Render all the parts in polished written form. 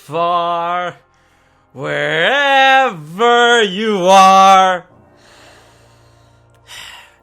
far, wherever you are.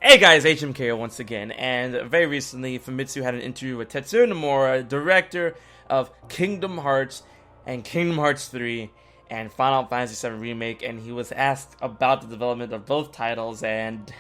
Hey guys, HMKO once again, and very recently Famitsu had an interview with Tetsuya Nomura, director of Kingdom Hearts and Kingdom Hearts 3 and Final Fantasy VII Remake, and he was asked about the development of both titles, and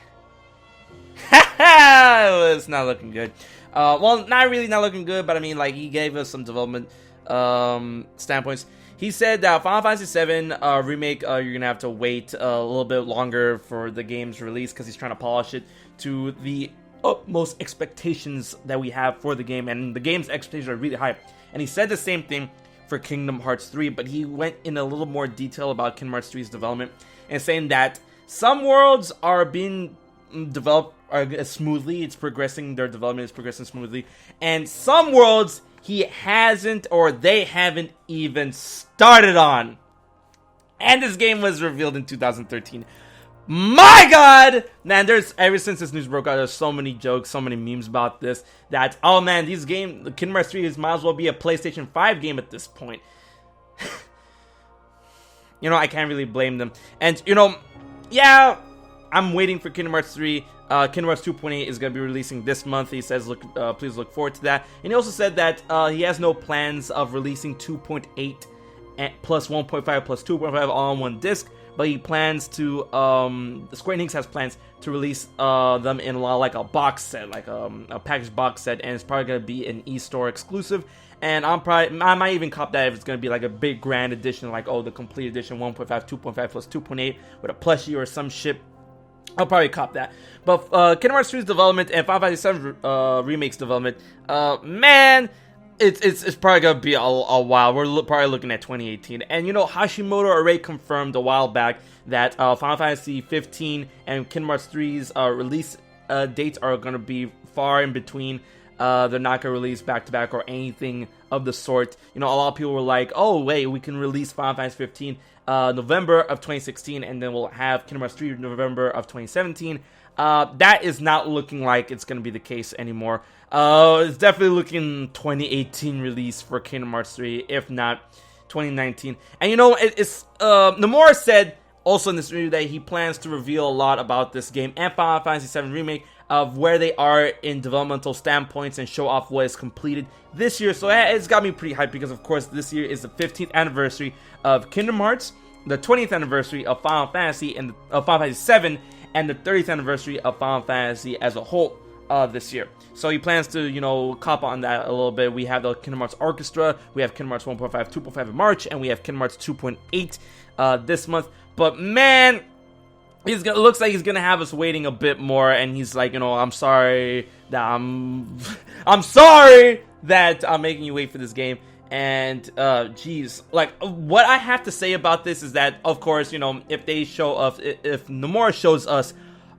it's not looking good. Well, not really not looking good, but I mean, like, he gave us some development standpoints. He said that Final Fantasy VII Remake, you're going to have to wait a little bit longer for the game's release because he's trying to polish it to the utmost expectations that we have for the game, and the game's expectations are really high. And he said the same thing for Kingdom Hearts 3, but he went in a little more detail about Kingdom Hearts 3's development and saying that some worlds are being developed smoothly, their development is progressing smoothly, and some worlds he hasn't, or they haven't even started on. And this game was revealed in 2013. My god! Man, ever since this news broke out, there's so many jokes, so many memes about this, that, oh man, the Kingdom Hearts 3 might as well be a PlayStation 5 game at this point. You know, I can't really blame them. And, you know, yeah, I'm waiting for Kingdom Hearts 3. Kingdom Hearts 2.8 is going to be releasing this month. He says, please look forward to that. And he also said that he has no plans of releasing 2.8 plus 1.5 plus 2.5 all on one disc. But he plans to, Square Enix has plans to release them in like a box set, like a packaged box set. And it's probably going to be an eStore exclusive. And I might even cop that if it's going to be like a big grand edition, like, oh, the complete edition 1.5, 2.5 plus 2.8 with a plushie or some shit. I'll probably cop that. But Kingdom Hearts 3's development and Final Fantasy VII Remake's development, man, it's probably going to be a while. We're probably looking at 2018. And, you know, Hashimoto already confirmed a while back that Final Fantasy 15 and Kingdom Hearts 3's release dates are going to be far in between. They're not going to release back-to-back or anything of the sort. You know, a lot of people were like, oh, wait, we can release Final Fantasy 15 November of 2016, and then we'll have Kingdom Hearts 3 November of 2017. That is not looking like it's going to be the case anymore. It's definitely looking 2018 release for Kingdom Hearts 3, if not 2019. And you know, Nomura said also in this interview that he plans to reveal a lot about this game and Final Fantasy VII Remake of where they are in developmental standpoints and show off what is completed this year. So it's got me pretty hyped because, of course, this year is the 15th anniversary of Kingdom Hearts, the 20th anniversary of Final Fantasy and Final Fantasy VII, and the 30th anniversary of Final Fantasy as a whole this year. So he plans to, you know, cop on that a little bit. We have the Kingdom Hearts Orchestra, we have Kingdom Hearts 1.5, 2.5 in March, and we have Kingdom Hearts 2.8 this month. But man, looks like he's gonna have us waiting a bit more, and he's like, you know, I'm sorry that I'm making you wait for this game. And geez, like, what I have to say about this is that, of course, you know, if Nomura shows us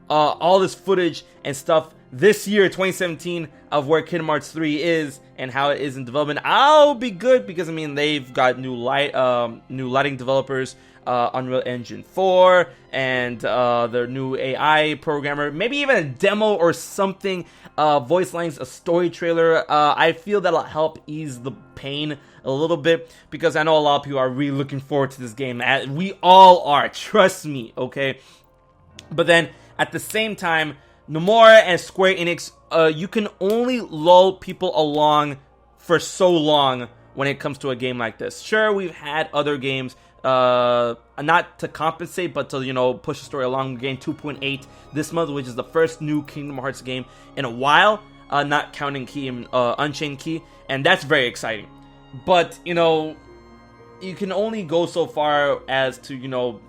all this footage and stuff this year, 2017, of where Kingdom Hearts 3 is and how it is in development, I'll be good, because I mean, they've got new lighting developers, Unreal Engine 4, and their new AI programmer, maybe even a demo or something, voice lines, a story trailer. I feel that'll help ease the pain a little bit, because I know a lot of people are really looking forward to this game. We all are, trust me, okay? But then, at the same time, Nomura and Square Enix, you can only lull people along for so long when it comes to a game like this. Sure, we've had other games, not to compensate, but to, you know, push the story along. Game 2.8 this month, which is the first new Kingdom Hearts game in a while, not counting Unchained Key, and that's very exciting. But, you know, you can only go so far as to, you know,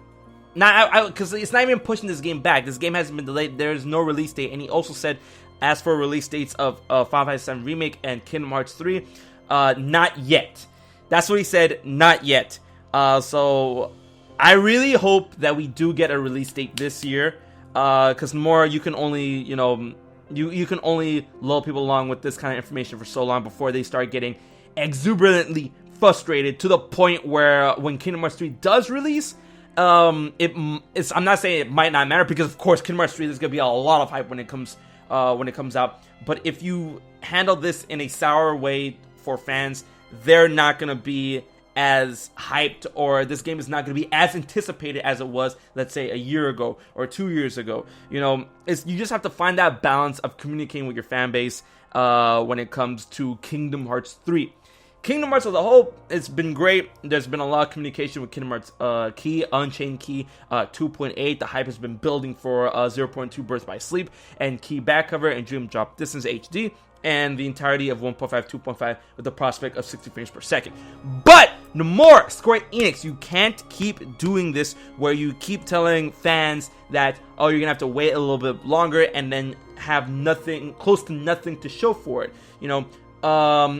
because it's not even pushing this game back. This game hasn't been delayed. There is no release date. And he also said, as for release dates of Final Fantasy VII Remake and Kingdom Hearts 3, not yet. That's what he said, not yet. So I really hope that we do get a release date this year. Because more, you can only, you know, you can only lull people along with this kind of information for so long before they start getting exuberantly frustrated to the point where when Kingdom Hearts 3 does release, I'm not saying it might not matter, because of course Kingdom Hearts 3, there's gonna be a lot of hype when it comes out. But if you handle this in a sour way for fans, they're not gonna be as hyped, or this game is not going to be as anticipated as it was, let's say, a year ago or 2 years ago. You know, you just have to find that balance of communicating with your fan base when it comes to Kingdom Hearts 3. Kingdom Hearts as a whole, it's been great. There's been a lot of communication with Kingdom Hearts Key, Unchained Key 2.8. The hype has been building for 0.2 Birth by Sleep, and Key Back Cover, and Dream Drop Distance HD, and the entirety of 1.5, 2.5 with the prospect of 60 frames per second. But no more, Square Enix, you can't keep doing this where you keep telling fans that, oh, you're gonna have to wait a little bit longer and then have nothing, close to nothing to show for it. You know,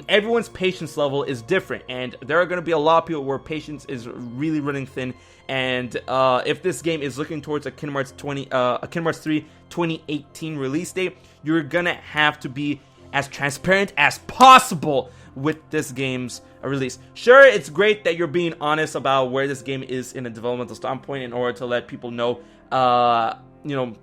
everyone's patience level is different, and there are going to be a lot of people where patience is really running thin. And if this game is looking towards a Kingdom Hearts 3 2018 release date, you're gonna have to be as transparent as possible with this game's release. Sure, it's great that you're being honest about where this game is in a developmental standpoint in order to let people know, you know,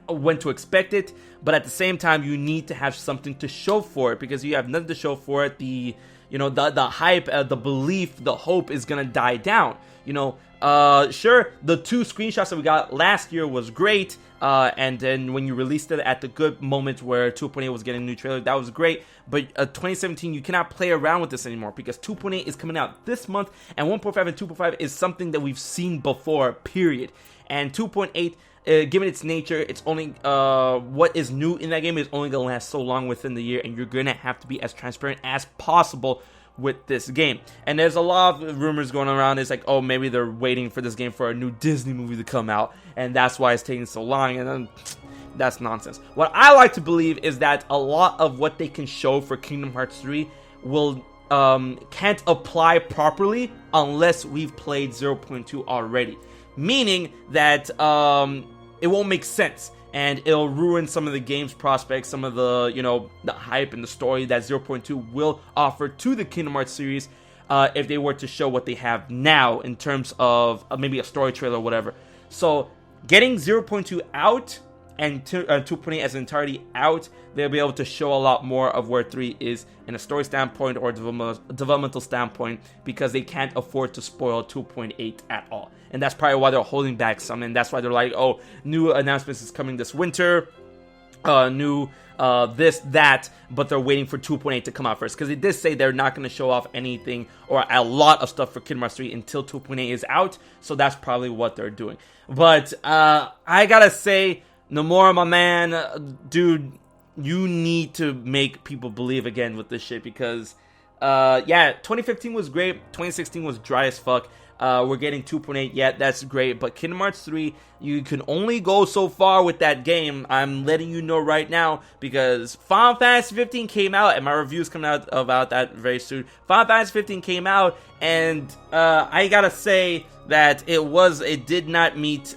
when to expect it, but at the same time you need to have something to show for it, because you have nothing to show for it. The hype, the belief, the hope is gonna die down. You know, sure, the 2 screenshots that we got last year was great, and then when you released it at the good moment where 2.8 was getting a new trailer, that was great. But 2017, you cannot play around with this anymore, because 2.8 is coming out this month, and 1.5 and 2.5 is something that we've seen before, period. And 2.8, given its nature, it's only what is new in that game is only gonna last so long within the year, and you're gonna have to be as transparent as possible with this game. And there's a lot of rumors going around. It's like, oh, maybe they're waiting for this game for a new Disney movie to come out, and that's why it's taking so long. And then that's nonsense. What I like to believe is that a lot of what they can show for Kingdom Hearts 3 will can't apply properly unless we've played 0.2 already. Meaning that it won't make sense, and it'll ruin some of the game's prospects, some of the, you know, the hype and the story that 0.2 will offer to the Kingdom Hearts series if they were to show what they have now in terms of maybe a story trailer or whatever. So getting 0.2 out and 2.8 as an entirety out, they'll be able to show a lot more of where 3 is in a story standpoint or a developmental standpoint, because they can't afford to spoil 2.8 at all. And that's probably why they're holding back some, and that's why they're like, oh, new announcements is coming this winter, new this, that, but they're waiting for 2.8 to come out first, because they did say they're not going to show off anything or a lot of stuff for Kingdom Hearts 3 until 2.8 is out, so that's probably what they're doing. But I gotta say, Nomura, my man, dude, you need to make people believe again with this shit, because yeah, 2015 was great, 2016 was dry as fuck. We're getting 2.8, yeah, that's great, but Kingdom Hearts 3, you can only go so far with that game. I'm letting you know right now, because Final Fantasy 15 came out, and my review's coming out about that very soon. Final Fantasy 15 came out, and I gotta say that it did not meet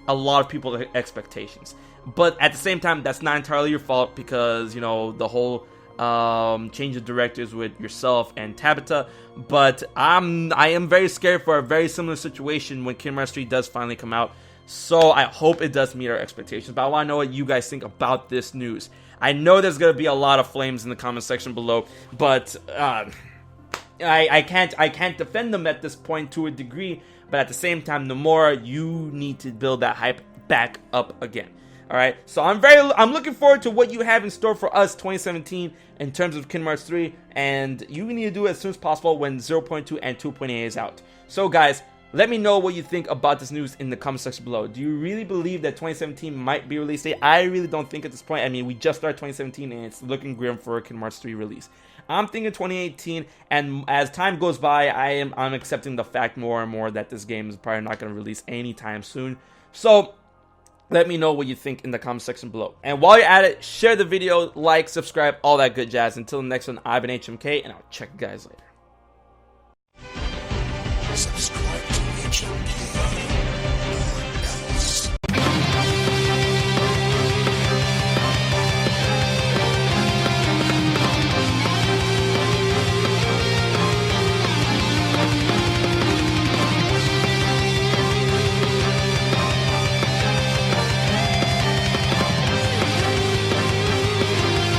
a lot of people's expectations. But at the same time, that's not entirely your fault, because, you know, the whole change of directors with yourself and Tabata. But I am very scared for a very similar situation when Kingdom Hearts 3 does finally come out. So I hope it does meet our expectations. But I want to know what you guys think about this news. I know there's going to be a lot of flames in the comment section below, but I can't defend them at this point to a degree. But at the same time, Nomura, you need to build that hype back up again. Alright, so I'm looking forward to what you have in store for us 2017 in terms of Kingdom Hearts 3, and you need to do it as soon as possible when 0.2 and 2.8 is out. So guys, let me know what you think about this news in the comment section below. Do you really believe that 2017 might be release date? I really don't think at this point. I mean, we just started 2017 and it's looking grim for a Kingdom Hearts 3 release. I'm thinking 2018, and as time goes by, I'm accepting the fact more and more that this game is probably not going to release anytime soon. So let me know what you think in the comment section below. And while you're at it, share the video, like, subscribe, all that good jazz. Until the next one, I've been HMK, and I'll check you guys later. Subscribe to HMK.